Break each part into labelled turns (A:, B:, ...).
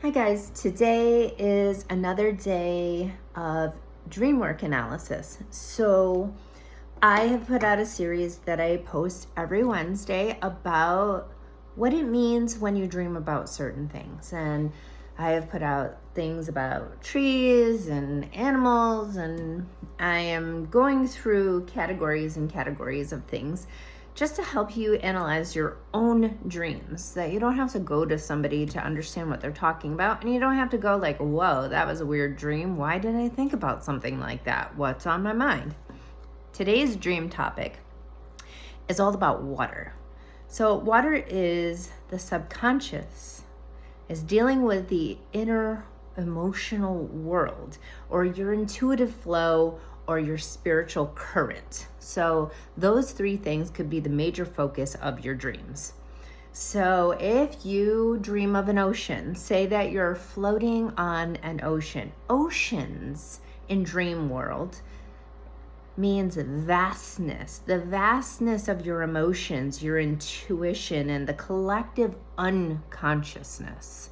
A: Hi guys, today is another day of dream work analysis. So I have put out a series that I post every Wednesday about what it means when you dream about certain things. And I have put out things about trees and animals, and I am going through categories and categories of things just to help you analyze your own dreams, that you don't have to go to somebody to understand what they're talking about, and you don't have to go like, whoa, that was a weird dream. Why did I think about something like that? What's on my mind? Today's dream topic is all about water. So water is the subconscious, is dealing with the inner emotional world, or your intuitive flow, or your spiritual current. So those three things could be the major focus of your dreams. So if you dream of an ocean, say that you're floating on an ocean. Oceans in dream world means vastness, the vastness of your emotions, your intuition, and the collective unconsciousness.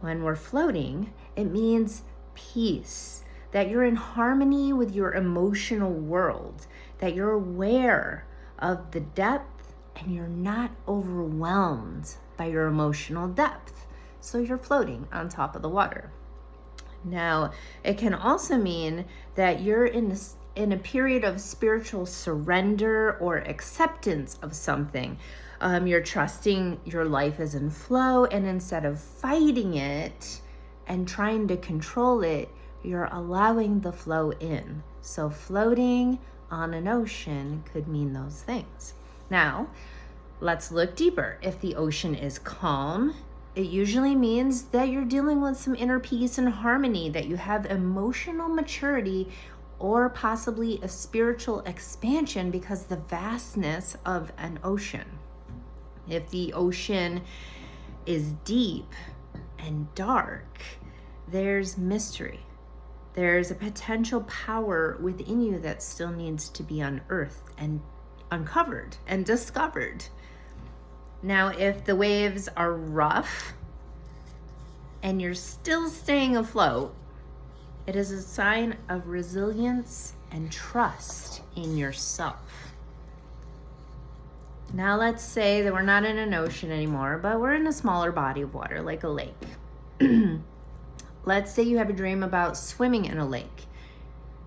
A: When we're floating, it means peace, that you're in harmony with your emotional world, that you're aware of the depth and you're not overwhelmed by your emotional depth. So you're floating on top of the water. Now, it can also mean that you're in a period of spiritual surrender or acceptance of something. You're trusting your life is in flow, and instead of fighting it and trying to control it, you're allowing the flow in. So floating on an ocean could mean those things. Now, let's look deeper. If the ocean is calm, it usually means that you're dealing with some inner peace and harmony, that you have emotional maturity or possibly a spiritual expansion because the vastness of an ocean. If the ocean is deep and dark, there's mystery. There's a potential power within you that still needs to be unearthed and uncovered and discovered. Now, if the waves are rough and you're still staying afloat, it is a sign of resilience and trust in yourself. Now, let's say that we're not in an ocean anymore, but we're in a smaller body of water, like a lake. Let's say you have a dream about swimming in a lake.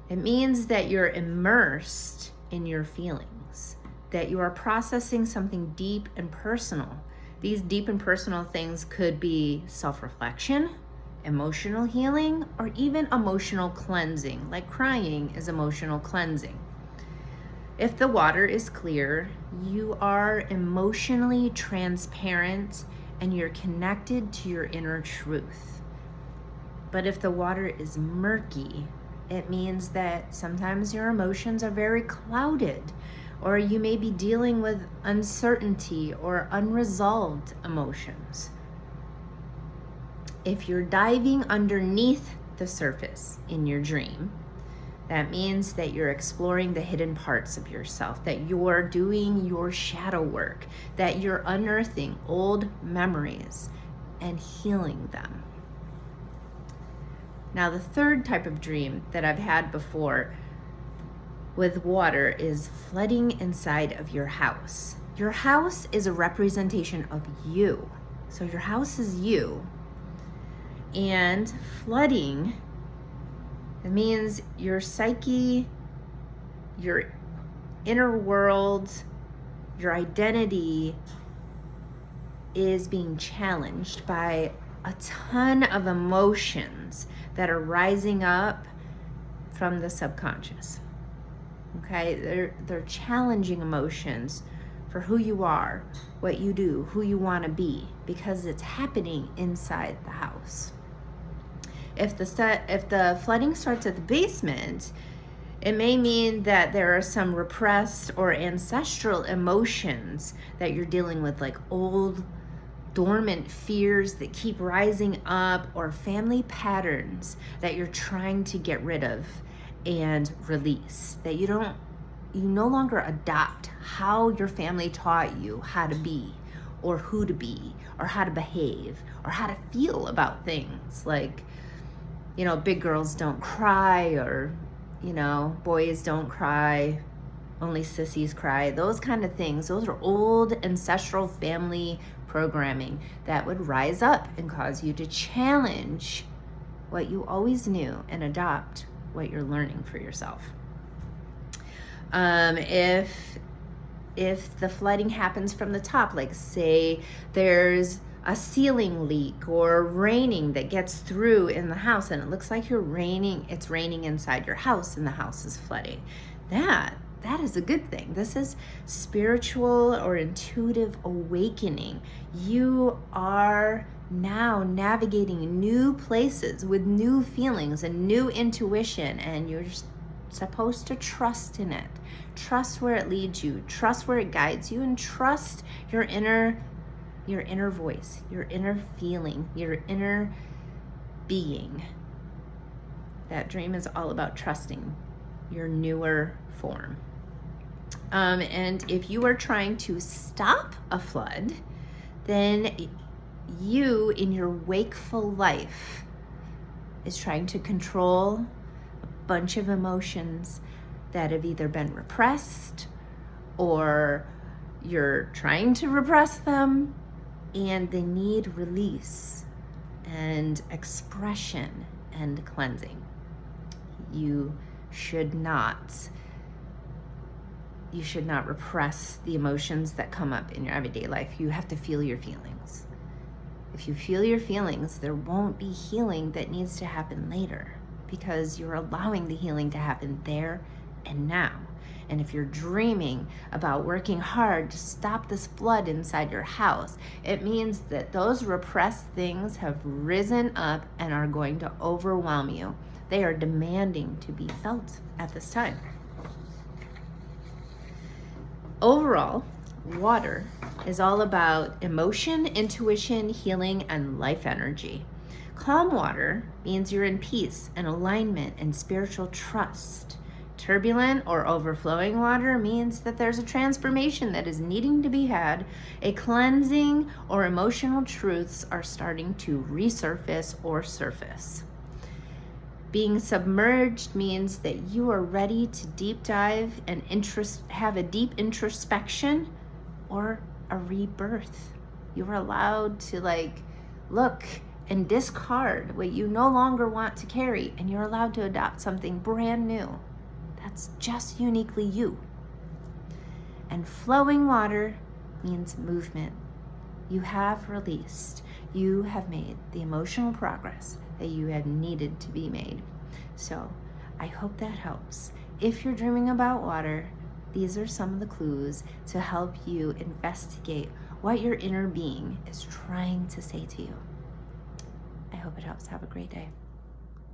A: It means that you're immersed in your feelings, that you are processing something deep and personal. These deep and personal things could be self-reflection, emotional healing, or even emotional cleansing, like crying is emotional cleansing. If the water is clear, you are emotionally transparent and you're connected to your inner truth. But if the water is murky, it means that sometimes your emotions are very clouded, or you may be dealing with uncertainty or unresolved emotions. If you're diving underneath the surface in your dream, that means that you're exploring the hidden parts of yourself, that you're doing your shadow work, that you're unearthing old memories and healing them. Now, the third type of dream that I've had before with water is flooding inside of your house. Your house is a representation of you. So your house is you. And flooding, it means your psyche, your inner world, your identity is being challenged by a ton of emotions that are rising up from the subconscious. Okay, they're challenging emotions for who you are, what you do, who you want to be, because it's happening inside the house. If the flooding starts at the basement, it may mean that there are some repressed or ancestral emotions that you're dealing with, like old dormant fears that keep rising up, or family patterns that you're trying to get rid of and release, that you no longer adopt how your family taught you how to be, or who to be, or how to behave, or how to feel about things. Like, big girls don't cry, or, boys don't cry, only sissies cry. Those kind of things. Those are old ancestral family programming that would rise up and cause you to challenge what you always knew and adopt what you're learning for yourself. If the flooding happens from the top, like say there's a ceiling leak or raining that gets through in the house and it looks like it's raining inside your house and the house is flooding, that is a good thing. This is spiritual or intuitive awakening. You are now navigating new places with new feelings and new intuition, and you're supposed to trust in it. Trust where it leads you, trust where it guides you, and trust your inner voice, your inner feeling, your inner being. That dream is all about trusting your newer form. And if you are trying to stop a flood, then you in your wakeful life is trying to control a bunch of emotions that have either been repressed or you're trying to repress them, and they need release and expression and cleansing. You should not repress the emotions that come up in your everyday life. You have to feel your feelings. If you feel your feelings, there won't be healing that needs to happen later, because you're allowing the healing to happen there and now. And if you're dreaming about working hard to stop this flood inside your house, it means that those repressed things have risen up and are going to overwhelm you. They are demanding to be felt at this time. Overall, water is all about emotion, intuition, healing, and life energy. Calm water means you're in peace and alignment and spiritual trust. Turbulent or overflowing water means that there's a transformation that is needing to be had. A cleansing or emotional truths are starting to resurface or surface. Being submerged means that you are ready to deep dive and have a deep introspection or a rebirth. You are allowed to look and discard what you no longer want to carry, and you're allowed to adopt something brand new that's just uniquely you. And flowing water means movement. You have released. You have made the emotional progress that you had needed to be made. So I hope that helps. If you're dreaming about water, these are some of the clues to help you investigate what your inner being is trying to say to you. I hope it helps. Have a great day.